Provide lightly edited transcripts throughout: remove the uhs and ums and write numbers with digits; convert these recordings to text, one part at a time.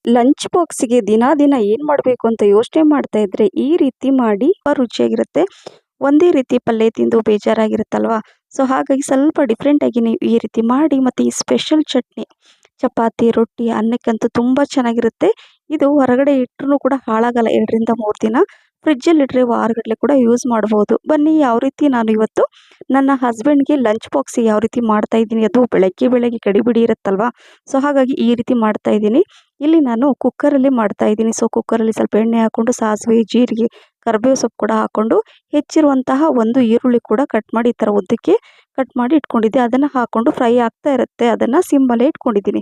Lunch ಬಾಕ್ಸಿಗೆ ದಿನ ದಿನ ಏನು ಮಾಡಬೇಕು ಅಂತ ಯೋಚನೆ ಮಾಡ್ತಾ ಇದ್ರೆ ಈ ರೀತಿ ಮಾಡಿ ರುಚಿಯಾಗಿರುತ್ತೆ. ಒಂದೇ ರೀತಿ ಪಲ್ಯ ತಿಂದು ಬೇಜಾರಾಗಿರುತ್ತಲ್ವಾ? ಸೊ ಹಾಗಾಗಿ ಸ್ವಲ್ಪ ಡಿಫ್ರೆಂಟಾಗಿ ನೀವು ಈ ರೀತಿ ಮಾಡಿ ಮತ್ತು ಈ ಸ್ಪೆಷಲ್ ಚಟ್ನಿ ಚಪಾತಿ, ರೊಟ್ಟಿ, ಅನ್ನಕ್ಕಂತೂ ತುಂಬ ಚೆನ್ನಾಗಿರುತ್ತೆ. ಇದು ಹೊರಗಡೆ ಇಟ್ಟರೂ ಕೂಡ ಹಾಳಾಗಲ್ಲ. 2 ರಿಂದ 3 ದಿನ ಫ್ರಿಜ್ಜಲ್ಲಿಟ್ಟರೆ ವಾರಗಟ್ಟಲೆ ಕೂಡ ಯೂಸ್ ಮಾಡ್ಬೋದು. ಬನ್ನಿ ಯಾವ ರೀತಿ ನಾನು ಇವತ್ತು ನನ್ನ ಹಸ್ಬೆಂಡ್ಗೆ ಲಂಚ್ ಬಾಕ್ಸಿಗೆ ಯಾವ ರೀತಿ ಮಾಡ್ತಾ ಇದ್ದೀನಿ, ಅದು ಬೆಳಗ್ಗೆ ಬೆಳಗ್ಗೆ ಗಡಿಬಿಡಿ ಇರುತ್ತಲ್ವಾ? ಸೊ ಹಾಗಾಗಿ ಈ ರೀತಿ ಮಾಡ್ತಾ ಇದ್ದೀನಿ. ಇಲ್ಲಿ ನಾನು ಕುಕ್ಕರಲ್ಲಿ ಮಾಡ್ತಾ ಇದ್ದೀನಿ. ಸೊ ಕುಕ್ಕರಲ್ಲಿ ಸ್ವಲ್ಪ ಎಣ್ಣೆ ಹಾಕ್ಕೊಂಡು ಸಾಸಿವೆ, ಜೀರಿಗೆ, ಕರಿಬೇವು ಸೊಪ್ಪು ಕೂಡ ಹಾಕ್ಕೊಂಡು ಹೆಚ್ಚಿರುವಂತಹ ಒಂದು ಈರುಳ್ಳಿ ಕೂಡ ಕಟ್ ಮಾಡಿ ಈ ಥರ ಉದ್ದಕ್ಕೆ ಕಟ್ ಮಾಡಿ ಇಟ್ಕೊಂಡಿದ್ದೆ. ಅದನ್ನು ಹಾಕ್ಕೊಂಡು ಫ್ರೈ ಆಗ್ತಾ ಇರುತ್ತೆ. ಅದನ್ನು ಸಿಮ್ಮಲ್ಲೇ ಇಟ್ಕೊಂಡಿದ್ದೀನಿ.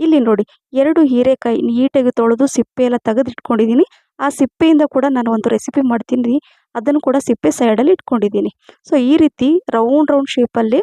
ಇಲ್ಲಿ ನೋಡಿ 2 ಹೀರೆಕಾಯಿ ನೀಟಾಗಿ ತೊಳೆದು ಸಿಪ್ಪೆ ಎಲ್ಲ ತೆಗೆದು ಇಟ್ಕೊಂಡಿದ್ದೀನಿ. ಆ ಸಿಪ್ಪೆಯಿಂದ ಕೂಡ ನಾನು ಒಂದು ರೆಸಿಪಿ ಮಾಡ್ತೀನಿ. ಅದನ್ನು ಕೂಡ ಸಿಪ್ಪೆ ಸೈಡಲ್ಲಿ ಇಟ್ಕೊಂಡಿದ್ದೀನಿ. ಸೊ ಈ ರೀತಿ ರೌಂಡ್ ಶೇಪಲ್ಲಿ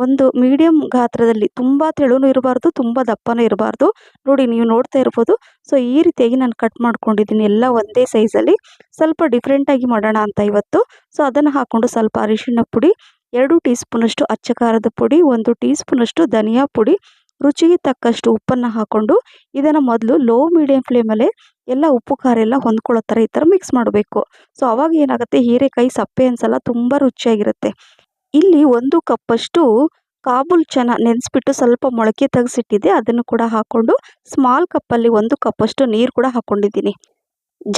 ಒಂದು ಮೀಡಿಯಮ್ ಗಾತ್ರದಲ್ಲಿ, ತುಂಬ ತೆಳುನೂ ಇರಬಾರ್ದು, ತುಂಬ ದಪ್ಪನೂ ಇರಬಾರ್ದು. ನೋಡಿ ನೀವು ನೋಡ್ತಾ ಇರ್ಬೋದು. ಸೊ ಈ ರೀತಿಯಾಗಿ ನಾನು ಕಟ್ ಮಾಡ್ಕೊಂಡಿದ್ದೀನಿ. ಎಲ್ಲ ಒಂದೇ ಸೈಜಲ್ಲಿ. ಸ್ವಲ್ಪ ಡಿಫ್ರೆಂಟಾಗಿ ಮಾಡೋಣ ಅಂತ ಇವತ್ತು. ಸೊ ಅದನ್ನು ಹಾಕ್ಕೊಂಡು ಸ್ವಲ್ಪ ಅರಿಶಿಣ ಪುಡಿ, 2 ಟೀ ಸ್ಪೂನಷ್ಟು ಅಚ್ಚ ಖಾರದ ಪುಡಿ, 1 ಟೀ ಸ್ಪೂನಷ್ಟು ಧನಿಯಾ ಪುಡಿ, ರುಚಿಗೆ ತಕ್ಕಷ್ಟು ಉಪ್ಪನ್ನು ಹಾಕ್ಕೊಂಡು ಇದನ್ನು ಮೊದಲು ಲೋ ಮೀಡಿಯಂ ಫ್ಲೇಮಲ್ಲೇ ಎಲ್ಲ ಉಪ್ಪು ಖಾರ ಎಲ್ಲ ಹೊಂದ್ಕೊಳ್ಳೋ ಥರ ಈ ಥರ ಮಿಕ್ಸ್ ಮಾಡಬೇಕು. ಸೊ ಅವಾಗ ಏನಾಗುತ್ತೆ, ಹೀರೆಕಾಯಿ ಸಪ್ಪೆ ಅನ್ಸಲ್ಲ, ತುಂಬ ರುಚಿಯಾಗಿರುತ್ತೆ. ಇಲ್ಲಿ 1 ಕಪ್ಪಷ್ಟು ಕಾಬೂಲ್ ಚನ ನೆನೆಸ್ಬಿಟ್ಟು ಸ್ವಲ್ಪ ಮೊಳಕೆ ತೆಗೆಸಿಟ್ಟಿದ್ದೆ. ಅದನ್ನು ಕೂಡ ಹಾಕ್ಕೊಂಡು ಸ್ಮಾಲ್ ಕಪ್ಪಲ್ಲಿ 1 ಕಪ್ಪಷ್ಟು ನೀರು ಕೂಡ ಹಾಕ್ಕೊಂಡಿದ್ದೀನಿ.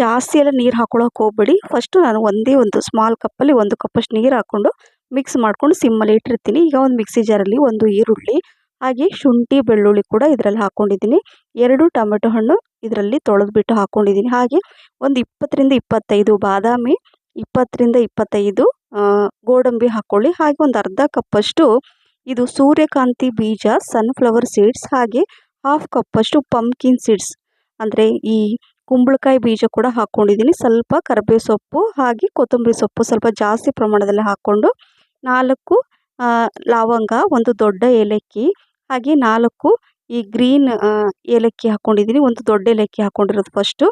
ಜಾಸ್ತಿ ಎಲ್ಲ ನೀರು ಹಾಕೊಳ್ಳೋಕೆ ಹೋಗ್ಬೇಡಿ. ಫಸ್ಟು ನಾನು ಒಂದೇ ಒಂದು ಸ್ಮಾಲ್ ಕಪ್ಪಲ್ಲಿ 1 ಕಪ್ಪಷ್ಟು ನೀರು ಹಾಕ್ಕೊಂಡು ಮಿಕ್ಸ್ ಮಾಡ್ಕೊಂಡು ಸಿಮ್ಮಲ್ಲಿ ಇಟ್ಟಿರ್ತೀನಿ. ಈಗ ಒಂದು ಮಿಕ್ಸಿ ಜಾರಲ್ಲಿ 1 ಈರುಳ್ಳಿ, ಹಾಗೆ ಶುಂಠಿ ಬೆಳ್ಳುಳ್ಳಿ ಕೂಡ ಇದರಲ್ಲಿ ಹಾಕ್ಕೊಂಡಿದ್ದೀನಿ. 2 ಟೊಮೆಟೊ ಹಣ್ಣು ಇದರಲ್ಲಿ ತೊಳೆದ್ಬಿಟ್ಟು ಹಾಕ್ಕೊಂಡಿದ್ದೀನಿ. ಹಾಗೆ ಒಂದು 20 ರಿಂದ 25 ಬಾದಾಮಿ, 20 ರಿಂದ 25 ಗೋಡಂಬಿ ಹಾಕ್ಕೊಳ್ಳಿ. ಹಾಗೆ ಒಂದು ಅರ್ಧ ಕಪ್ಪಷ್ಟು ಇದು ಸೂರ್ಯಕಾಂತಿ ಬೀಜ, ಸನ್ಫ್ಲವರ್ ಸೀಡ್ಸ್, ಹಾಗೆ ಹಾಫ್ ಕಪ್ಪಷ್ಟು ಪಂಪ್ಕಿನ್ ಸೀಡ್ಸ್ ಅಂದರೆ ಈ ಕುಂಬಳಕಾಯಿ ಬೀಜ ಕೂಡ ಹಾಕ್ಕೊಂಡಿದ್ದೀನಿ. ಸ್ವಲ್ಪ ಕರಿಬೇವು ಸೊಪ್ಪು ಹಾಗೆ ಕೊತ್ತಂಬರಿ ಸೊಪ್ಪು ಸ್ವಲ್ಪ ಜಾಸ್ತಿ ಪ್ರಮಾಣದಲ್ಲಿ ಹಾಕ್ಕೊಂಡು 4 ಲವಂಗ, 1 ದೊಡ್ಡ ಏಲಕ್ಕಿ, ಹಾಗೆ 4 ಈ ಗ್ರೀನ್ ಏಲಕ್ಕಿ ಹಾಕ್ಕೊಂಡಿದ್ದೀನಿ. 1 ದೊಡ್ಡ ಏಲಕ್ಕಿ ಹಾಕ್ಕೊಂಡಿರೋದು ಫಸ್ಟು.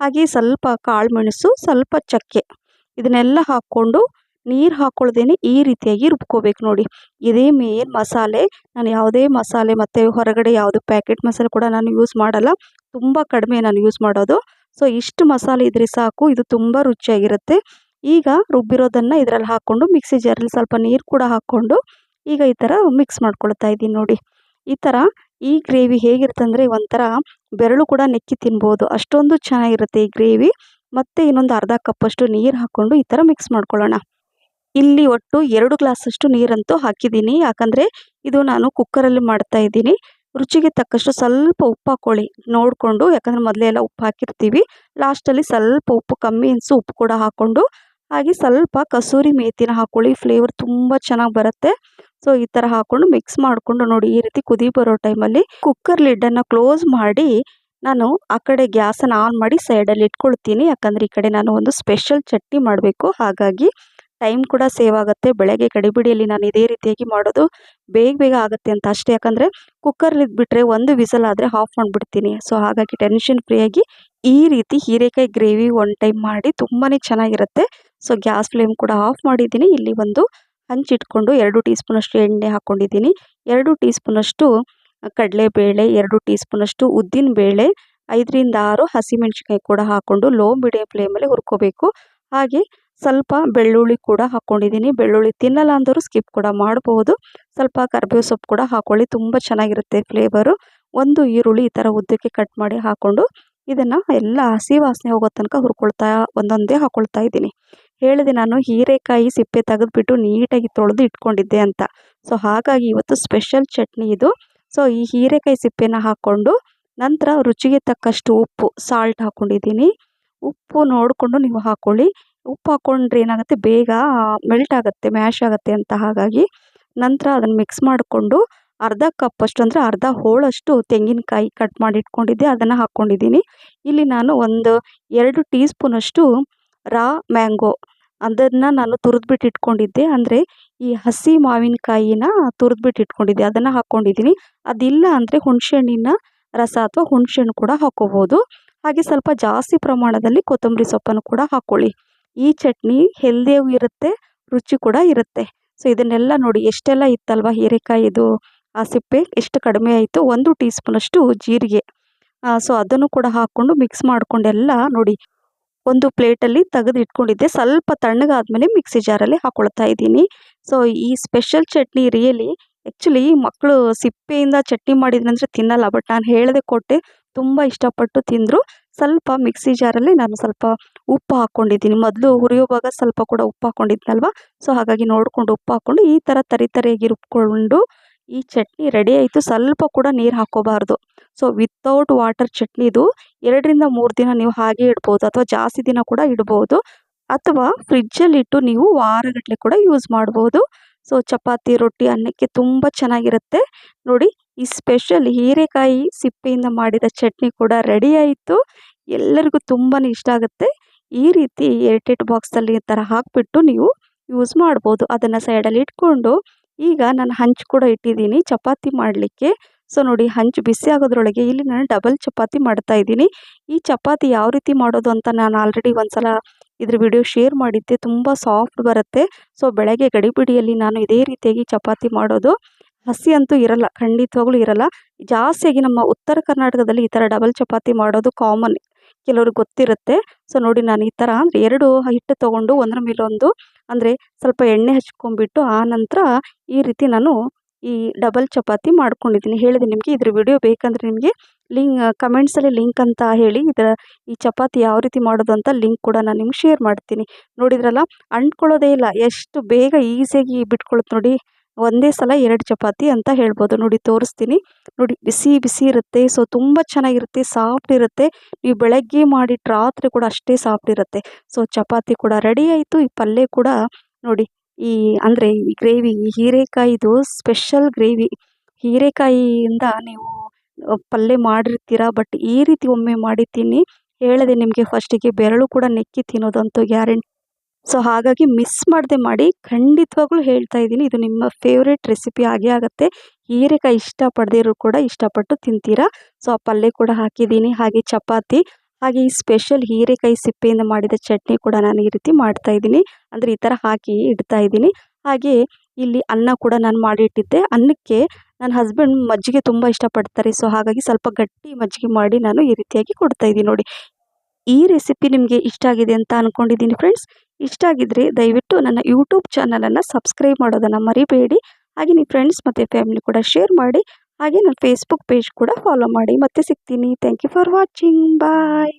ಹಾಗೆ ಸ್ವಲ್ಪ ಕಾಳು ಮೆಣಸು, ಸ್ವಲ್ಪ ಚಕ್ಕೆ, ಇದನ್ನೆಲ್ಲ ಹಾಕ್ಕೊಂಡು ನೀರು ಹಾಕ್ಕೊಳ್ದೇನೆ ಈ ರೀತಿಯಾಗಿ ರುಬ್ಕೋಬೇಕು. ನೋಡಿ ಇದೇ ಮೇನ್ ಮಸಾಲೆ. ನಾನು ಯಾವುದೇ ಮಸಾಲೆ ಮತ್ತು ಹೊರಗಡೆ ಯಾವುದು ಪ್ಯಾಕೆಟ್ ಮಸಾಲೆ ಕೂಡ ನಾನು ಯೂಸ್ ಮಾಡಲ್ಲ. ತುಂಬ ಕಡಿಮೆ ನಾನು ಯೂಸ್ ಮಾಡೋದು. ಸೊ ಇಷ್ಟು ಮಸಾಲೆ ಇದ್ರೆ ಸಾಕು, ಇದು ತುಂಬ ರುಚಿಯಾಗಿರುತ್ತೆ. ಈಗ ರುಬ್ಬಿರೋದನ್ನು ಇದರಲ್ಲಿ ಹಾಕ್ಕೊಂಡು ಮಿಕ್ಸಿ ಜಾರಲ್ಲಿ ಸ್ವಲ್ಪ ನೀರು ಕೂಡ ಹಾಕ್ಕೊಂಡು ಈಗ ಈ ಥರ ಮಿಕ್ಸ್ ಮಾಡ್ಕೊಳ್ತಾ ಇದ್ದೀನಿ. ನೋಡಿ ಈ ಥರ ಈ ಗ್ರೇವಿ ಹೇಗಿರುತ್ತೆ ಅಂದರೆ ಒಂಥರ ಬೆರಳು ಕೂಡ ನೆಕ್ಕಿ ತಿನ್ಬೋದು, ಅಷ್ಟೊಂದು ಚೆನ್ನಾಗಿರುತ್ತೆ ಈ ಗ್ರೇವಿ. ಮತ್ತು ಇನ್ನೊಂದು ಅರ್ಧ ಕಪ್ಪಷ್ಟು ನೀರು ಹಾಕ್ಕೊಂಡು ಈ ಥರ ಮಿಕ್ಸ್ ಮಾಡ್ಕೊಳ್ಳೋಣ. ಇಲ್ಲಿ ಒಟ್ಟು 2 ಗ್ಲಾಸಷ್ಟು ನೀರಂತೂ ಹಾಕಿದ್ದೀನಿ. ಯಾಕಂದರೆ ಇದು ನಾನು ಕುಕ್ಕರಲ್ಲಿ ಮಾಡ್ತಾ ಇದ್ದೀನಿ. ರುಚಿಗೆ ತಕ್ಕಷ್ಟು ಸ್ವಲ್ಪ ಉಪ್ಪು ಹಾಕ್ಕೊಳ್ಳಿ ನೋಡಿಕೊಂಡು, ಯಾಕಂದರೆ ಮೊದಲೇ ಎಲ್ಲ ಉಪ್ಪು ಹಾಕಿರ್ತೀವಿ. ಲಾಸ್ಟಲ್ಲಿ ಸ್ವಲ್ಪ ಉಪ್ಪು ಕಮ್ಮಿ ಅನಿಸು ಉಪ್ಪು ಕೂಡ ಹಾಕ್ಕೊಂಡು, ಹಾಗೆ ಸ್ವಲ್ಪ ಕಸೂರಿ ಮೇಥಿನ ಹಾಕ್ಕೊಳ್ಳಿ. ಫ್ಲೇವರ್ ತುಂಬ ಚೆನ್ನಾಗಿ ಬರುತ್ತೆ. ಸೊ ಈ ಥರ ಹಾಕ್ಕೊಂಡು ಮಿಕ್ಸ್ ಮಾಡಿಕೊಂಡು ನೋಡಿ ಈ ರೀತಿ ಕುದಿ ಬರೋ ಟೈಮಲ್ಲಿ ಕುಕ್ಕರ್ ಲಿಡ್ಡನ್ನು ಕ್ಲೋಸ್ ಮಾಡಿ ನಾನು ಆ ಕಡೆ ಗ್ಯಾಸನ್ನು ಆನ್ ಮಾಡಿ ಸೈಡಲ್ಲಿ ಇಟ್ಕೊಳ್ತೀನಿ. ಯಾಕಂದರೆ ಈ ಕಡೆ ನಾನು ಒಂದು ಸ್ಪೆಷಲ್ ಚಟ್ನಿ ಮಾಡಬೇಕು. ಹಾಗಾಗಿ ಟೈಮ್ ಕೂಡ ಸೇವ್ ಆಗುತ್ತೆ. ಬೆಳಗ್ಗೆ ಗಡಿಬಿಡಿಯಲ್ಲಿ ನಾನು ಇದೇ ರೀತಿಯಾಗಿ ಮಾಡೋದು, ಬೇಗ ಆಗುತ್ತೆ ಅಂತ ಅಷ್ಟೇ. ಯಾಕಂದರೆ ಕುಕ್ಕರ್ಲಿ ಇದ್ಬಿಟ್ರೆ 1 ವಿಸಲ್ ಆದರೆ ಆಫ್ ಮಾಡಿಬಿಡ್ತೀನಿ. ಸೊ ಹಾಗಾಗಿ ಟೆನ್ಷನ್ ಫ್ರೀಯಾಗಿ ಈ ರೀತಿ ಹೀರೆಕಾಯಿ ಗ್ರೇವಿ 1 ಟೈಮ್ ಮಾಡಿ ತುಂಬಾ ಚೆನ್ನಾಗಿರುತ್ತೆ. ಸೊ ಗ್ಯಾಸ್ ಫ್ಲೇಮ್ ಕೂಡ ಆಫ್ ಮಾಡಿದ್ದೀನಿ. ಇಲ್ಲಿ ಒಂದು ಹಂಚಿಟ್ಕೊಂಡು 2 ಟೀ ಸ್ಪೂನಷ್ಟು ಎಣ್ಣೆ ಹಾಕ್ಕೊಂಡಿದ್ದೀನಿ. 2 ಟೀ ಸ್ಪೂನಷ್ಟು ಕಡಲೆಬೇಳೆ, 2 ಟೀ ಸ್ಪೂನಷ್ಟು ಉದ್ದಿನ ಬೇಳೆ, 5 ರಿಂದ 6 ಹಸಿಮೆಣಸಿನ್ಕಾಯಿ ಕೂಡ ಹಾಕ್ಕೊಂಡು ಲೋ ಮೀಡಿಯಂ ಫ್ಲೇಮಲ್ಲಿ ಹುರ್ಕೋಬೇಕು. ಹಾಗೆ ಸ್ವಲ್ಪ ಬೆಳ್ಳುಳ್ಳಿ ಕೂಡ ಹಾಕ್ಕೊಂಡಿದ್ದೀನಿ. ಬೆಳ್ಳುಳ್ಳಿ ತಿನ್ನಲ್ಲ ಅಂದವರು ಸ್ಕಿಪ್ ಕೂಡ ಮಾಡಬಹುದು. ಸ್ವಲ್ಪ ಕರಿಬೇವು ಸೊಪ್ಪು ಕೂಡ ಹಾಕ್ಕೊಳ್ಳಿ, ತುಂಬ ಚೆನ್ನಾಗಿರುತ್ತೆ ಫ್ಲೇವರು. 1 ಈರುಳ್ಳಿ ಈ ಥರ ಉದ್ದಕ್ಕೆ ಕಟ್ ಮಾಡಿ ಹಾಕ್ಕೊಂಡು ಇದನ್ನು ಎಲ್ಲ ಹಸಿ ವಾಸನೆ ಹೋಗೋ ತನಕ ಹುರ್ಕೊಳ್ತಾ ಒಂದೊಂದೇ ಹಾಕ್ಕೊಳ್ತಾ ಇದ್ದೀನಿ. ಹೇಳಿದೆ ನಾನು ಹೀರೆಕಾಯಿ ಸಿಪ್ಪೆ ತೆಗೆದುಬಿಟ್ಟು ನೀಟಾಗಿ ತೊಳೆದು ಇಟ್ಕೊಂಡಿದ್ದೆ ಅಂತ. ಸೊ ಹಾಗಾಗಿ ಇವತ್ತು ಸ್ಪೆಷಲ್ ಚಟ್ನಿ ಇದು. ಸೊ ಈ ಹೀರೆಕಾಯಿ ಸಿಪ್ಪೆನ ಹಾಕ್ಕೊಂಡು ನಂತರ ರುಚಿಗೆ ತಕ್ಕಷ್ಟು ಉಪ್ಪು, ಸಾಲ್ಟ್ ಹಾಕ್ಕೊಂಡಿದ್ದೀನಿ. ಉಪ್ಪು ನೋಡಿಕೊಂಡು ನೀವು ಹಾಕ್ಕೊಳ್ಳಿ. ಉಪ್ಪು ಹಾಕ್ಕೊಂಡ್ರೆ ಏನಾಗುತ್ತೆ, ಬೇಗ ಮೆಲ್ಟ್ ಆಗುತ್ತೆ, ಮ್ಯಾಶ್ ಆಗುತ್ತೆ ಅಂತ. ಹಾಗಾಗಿ ನಂತರ ಅದನ್ನು ಮಿಕ್ಸ್ ಮಾಡಿಕೊಂಡು ಅರ್ಧ ಕಪ್ಪಷ್ಟು ಅಂದರೆ ಅರ್ಧ ಹೋಳಷ್ಟು ತೆಂಗಿನಕಾಯಿ ಕಟ್ ಮಾಡಿ ಇಟ್ಕೊಂಡಿದ್ದೆ, ಅದನ್ನು ಹಾಕ್ಕೊಂಡಿದ್ದೀನಿ. ಇಲ್ಲಿ ನಾನು ಒಂದು 2 ಟೀ ಸ್ಪೂನಷ್ಟು ರಾ ಮ್ಯಾಂಗೋ ಅದನ್ನು ನಾನು ತುರಿದ್ಬಿಟ್ಟು ಇಟ್ಕೊಂಡಿದ್ದೆ. ಅಂದರೆ ಈ ಹಸಿ ಮಾವಿನಕಾಯಿನ ತುರಿದ್ಬಿಟ್ಟು ಇಟ್ಕೊಂಡಿದ್ದೆ, ಅದನ್ನು ಹಾಕ್ಕೊಂಡಿದ್ದೀನಿ. ಅದಿಲ್ಲ ಅಂದರೆ ಹುಣಸೆಹಣ್ಣಿನ ರಸ ಅಥವಾ ಹುಣಸೆಹಣ್ಣು ಕೂಡ ಹಾಕ್ಕೋಬೋದು. ಹಾಗೆ ಸ್ವಲ್ಪ ಜಾಸ್ತಿ ಪ್ರಮಾಣದಲ್ಲಿ ಕೊತ್ತಂಬರಿ ಸೊಪ್ಪನ್ನು ಕೂಡ ಹಾಕ್ಕೊಳ್ಳಿ. ಈ ಚಟ್ನಿ ಹೆಲ್ದಿಯಾಗೂ ಇರುತ್ತೆ, ರುಚಿ ಕೂಡ ಇರುತ್ತೆ. ಸೊ ಇದನ್ನೆಲ್ಲ ನೋಡಿ ಎಷ್ಟೆಲ್ಲ ಇತ್ತಲ್ವ ಹೀರೆಕಾಯಿದು ಆ ಸಿಪ್ಪೆ ಎಷ್ಟು ಕಡಿಮೆ ಆಯಿತು. 1 ಟೀ ಸ್ಪೂನಷ್ಟು ಜೀರಿಗೆ, ಸೊ ಅದನ್ನು ಕೂಡ ಹಾಕ್ಕೊಂಡು ಮಿಕ್ಸ್ ಮಾಡ್ಕೊಂಡೆಲ್ಲ ನೋಡಿ ಒಂದು ಪ್ಲೇಟಲ್ಲಿ ತೆಗೆದು ಇಟ್ಕೊಂಡಿದ್ದೆ. ಸ್ವಲ್ಪ ತಣ್ಣಗಾದ್ಮೇಲೆ ಮಿಕ್ಸಿ ಜಾರಲ್ಲಿ ಹಾಕೊಳ್ತಾ ಇದ್ದೀನಿ. ಸೊ ಈ ಸ್ಪೆಷಲ್ ಚಟ್ನಿ ರಿಯಲಿ ಆ್ಯಕ್ಚುಲಿ ಮಕ್ಕಳು ಸಿಪ್ಪೆಯಿಂದ ಚಟ್ನಿ ಮಾಡಿದ್ರಂದರೆ ತಿನ್ನಲ್ಲ. ಬಟ್ ನಾನು ಹೇಳದೆ ಕೊಟ್ಟೆ, ತುಂಬ ಇಷ್ಟಪಟ್ಟು ತಿಂದರು. ಸ್ವಲ್ಪ ಮಿಕ್ಸಿ ಜಾರಲ್ಲಿ ನಾನು ಸ್ವಲ್ಪ ಉಪ್ಪು ಹಾಕ್ಕೊಂಡಿದ್ದೀನಿ. ಮೊದಲು ಹುರಿಯುವಾಗ ಸ್ವಲ್ಪ ಕೂಡ ಉಪ್ಪು ಹಾಕ್ಕೊಂಡಿದ್ನಲ್ವ, ಸೊ ಹಾಗಾಗಿ ನೋಡಿಕೊಂಡು ಉಪ್ಪು ಹಾಕ್ಕೊಂಡು ಈ ಥರ ತರಿಯಾಗಿ ರುಬ್ಕೊಂಡು ಈ ಚಟ್ನಿ ರೆಡಿ ಆಯಿತು. ಸ್ವಲ್ಪ ಕೂಡ ನೀರು ಹಾಕ್ಕೋಬಾರ್ದು. ಸೊ ವಿತೌಟ್ ವಾಟರ್ ಚಟ್ನಿದು 2-3 ದಿನ ನೀವು ಹಾಗೆ ಇಡ್ಬೋದು, ಅಥವಾ ಜಾಸ್ತಿ ದಿನ ಕೂಡ ಇಡ್ಬೋದು, ಅಥವಾ ಫ್ರಿಜ್ಜಲ್ಲಿಟ್ಟು ನೀವು ವಾರಗಟ್ಟಲೆ ಕೂಡ ಯೂಸ್ ಮಾಡ್ಬೋದು. ಸೊ ಚಪಾತಿ, ರೊಟ್ಟಿ, ಅನ್ನಕ್ಕೆ ತುಂಬ ಚೆನ್ನಾಗಿರುತ್ತೆ. ನೋಡಿ, ಈ ಸ್ಪೆಷಲ್ ಹೀರೆಕಾಯಿ ಸಿಪ್ಪೆಯಿಂದ ಮಾಡಿದ ಚಟ್ನಿ ಕೂಡ ರೆಡಿ ಆಯಿತು. ಎಲ್ಲರಿಗೂ ತುಂಬಾ ಇಷ್ಟ ಆಗುತ್ತೆ. ಈ ರೀತಿ ಏರ್ಟೈಟ್ ಬಾಕ್ಸಲ್ಲಿ ಈ ಥರ ಹಾಕಿಬಿಟ್ಟು ನೀವು ಯೂಸ್ ಮಾಡ್ಬೋದು. ಅದನ್ನು ಸೈಡಲ್ಲಿ ಇಟ್ಕೊಂಡು ಈಗ ನಾನು ಹಂಚು ಕೂಡ ಇಟ್ಟಿದ್ದೀನಿ ಚಪಾತಿ ಮಾಡಲಿಕ್ಕೆ. ಸೊ ನೋಡಿ, ಹಂಚು ಬಿಸಿ ಆಗೋದ್ರೊಳಗೆ ಇಲ್ಲಿ ನಾನು ಡಬಲ್ ಚಪಾತಿ ಮಾಡ್ತಾಯಿದ್ದೀನಿ. ಈ ಚಪಾತಿ ಯಾವ ರೀತಿ ಮಾಡೋದು ಅಂತ ನಾನು ಆಲ್ರೆಡಿ ಒಂದ್ಸಲ ಇದ್ರ ವಿಡಿಯೋ ಶೇರ್ ಮಾಡಿದ್ದೆ. ತುಂಬ ಸಾಫ್ಟ್ ಬರುತ್ತೆ. ಸೊ ಬೆಳಗ್ಗೆ ಗಡಿಬಿಡಿಯಲ್ಲಿ ನಾನು ಇದೇ ರೀತಿಯಾಗಿ ಚಪಾತಿ ಮಾಡೋದು. ಹಸಿ ಅಂತೂ ಇರಲ್ಲ, ಖಂಡಿತವಾಗ್ಲೂ ಇರಲ್ಲ. ಜಾಸ್ತಿಯಾಗಿ ನಮ್ಮ ಉತ್ತರ ಕರ್ನಾಟಕದಲ್ಲಿ ಈ ಥರ ಡಬಲ್ ಚಪಾತಿ ಮಾಡೋದು ಕಾಮನ್, ಕೆಲವ್ರಿಗೆ ಗೊತ್ತಿರುತ್ತೆ. ಸೊ ನೋಡಿ, ನಾನು ಈ ಥರ 2 ಹಿಟ್ಟು ತೊಗೊಂಡು ಒಂದರ ಮೇಲೊಂದು ಅಂದರೆ ಸ್ವಲ್ಪ ಎಣ್ಣೆ ಹಚ್ಕೊಂಡ್ಬಿಟ್ಟು ಆ ನಂತರ ಈ ರೀತಿ ನಾನು ಈ ಡಬಲ್ ಚಪಾತಿ ಮಾಡ್ಕೊಂಡಿದ್ದೀನಿ. ಹೇಳಿದೆ ನಿಮಗೆ, ಇದ್ರ ವಿಡಿಯೋ ಬೇಕಂದರೆ ನಿಮಗೆ ಕಮೆಂಟ್ಸಲ್ಲಿ ಲಿಂಕ್ ಅಂತ ಹೇಳಿ, ಈ ಚಪಾತಿ ಯಾವ ರೀತಿ ಮಾಡೋದು ಅಂತ ಲಿಂಕ್ ಕೂಡ ನಾನು ನಿಮ್ಗೆ ಶೇರ್ ಮಾಡ್ತೀನಿ. ನೋಡಿದ್ರಲ್ಲ, ಅಂಟ್ಕೊಳ್ಳೋದೇ ಇಲ್ಲ, ಎಷ್ಟು ಬೇಗ ಈಸಿಯಾಗಿ ಬಿಟ್ಕೊಳ್ಳುತ್ತೆ ನೋಡಿ. ಒಂದೇ ಸಲ 2 ಚಪಾತಿ ಅಂತ ಹೇಳ್ಬೋದು. ನೋಡಿ ತೋರಿಸ್ತೀನಿ. ನೋಡಿ, ಬಿಸಿ ಬಿಸಿ ಇರುತ್ತೆ. ಸೊ ತುಂಬ ಚೆನ್ನಾಗಿರುತ್ತೆ, ಸಾಫ್ಟ್ ಇರುತ್ತೆ. ನೀವು ಬೆಳಗ್ಗೆ ಮಾಡಿಟ್ಟು ರಾತ್ರಿ ಕೂಡ ಅಷ್ಟೇ ಸಾಫ್ಟ್ ಇರುತ್ತೆ. ಸೊ ಚಪಾತಿ ಕೂಡ ರೆಡಿ ಆಯಿತು. ಈ ಪಲ್ಯ ಕೂಡ ನೋಡಿ, ಈ ಅಂದರೆ ಈ ಗ್ರೇವಿ, ಈ ಹೀರೆಕಾಯಿದು ಸ್ಪೆಷಲ್ ಗ್ರೇವಿ. ಹೀರೆಕಾಯಿಯಿಂದ ನೀವು ಪಲ್ಯ ಮಾಡಿರ್ತೀರ, ಬಟ್ ಈ ರೀತಿ ಒಮ್ಮೆ ಮಾಡಿ ತಿನ್ನಿ. ಹೇಳಿದೆ ನಿಮಗೆ ಫಸ್ಟಿಗೆ, ಬೆರಳು ಕೂಡ ನೆಕ್ಕಿ ತಿನ್ನೋದಂತೂ ಗ್ಯಾರಂಟಿ. ಸೊ ಹಾಗಾಗಿ ಮಿಸ್ ಮಾಡದೆ ಮಾಡಿ, ಖಂಡಿತವಾಗ್ಲೂ ಹೇಳ್ತಾ ಇದ್ದೀನಿ, ಇದು ನಿಮ್ಮ ಫೇವ್ರೇಟ್ ರೆಸಿಪಿ ಆಗೇ ಆಗುತ್ತೆ. ಹೀರೆಕಾಯಿ ಇಷ್ಟಪಡದೇ ಇರೋರು ಕೂಡ ಇಷ್ಟಪಟ್ಟು ತಿಂತೀರಾ. ಸೊ ಆ ಪಲ್ಯ ಕೂಡ ಹಾಕಿದ್ದೀನಿ, ಹಾಗೆ ಚಪಾತಿ, ಹಾಗೆ ಈ ಸ್ಪೆಷಲ್ ಹೀರೆಕಾಯಿ ಸಿಪ್ಪೆಯಿಂದ ಮಾಡಿದ ಚಟ್ನಿ ಕೂಡ ನಾನು ಈ ರೀತಿ ಮಾಡ್ತಾಯಿದ್ದೀನಿ. ಅಂದರೆ ಈ ಥರ ಹಾಕಿ ಇಡ್ತಾಯಿದ್ದೀನಿ. ಹಾಗೆ ಇಲ್ಲಿ ಅನ್ನ ಕೂಡ ನಾನು ಮಾಡಿಟ್ಟಿದ್ದೆ. ಅನ್ನಕ್ಕೆ ನನ್ನ ಹಸ್ಬೆಂಡ್ ಮಜ್ಜಿಗೆ ತುಂಬ ಇಷ್ಟಪಡ್ತಾರೆ. ಸೊ ಹಾಗಾಗಿ ಸ್ವಲ್ಪ ಗಟ್ಟಿ ಮಜ್ಜಿಗೆ ಮಾಡಿ ನಾನು ಈ ರೀತಿಯಾಗಿ ಕೊಡ್ತಾಯಿದ್ದೀನಿ. ನೋಡಿ, ಈ ರೆಸಿಪಿ ನಿಮಗೆ ಇಷ್ಟ ಆಗಿದೆ ಅಂತ ಅಂದ್ಕೊಂಡಿದ್ದೀನಿ ಫ್ರೆಂಡ್ಸ್. ಇಷ್ಟ ಆಗಿದ್ದರೆ ದಯವಿಟ್ಟು ನನ್ನ ಯೂಟ್ಯೂಬ್ ಚಾನಲನ್ನು ಸಬ್ಸ್ಕ್ರೈಬ್ ಮಾಡೋದನ್ನು ಮರಿಬೇಡಿ. ಹಾಗೆ ನಿಮ್ಮ ಫ್ರೆಂಡ್ಸ್ ಮತ್ತು ಫ್ಯಾಮಿಲಿ ಕೂಡ ಶೇರ್ ಮಾಡಿ. ಹಾಗೆ ನನ್ನ ಫೇಸ್ಬುಕ್ ಪೇಜ್ ಕೂಡ ಫಾಲೋ ಮಾಡಿ. ಮತ್ತೆ ಸಿಗ್ತೀನಿ. Thank you for watching. Bye.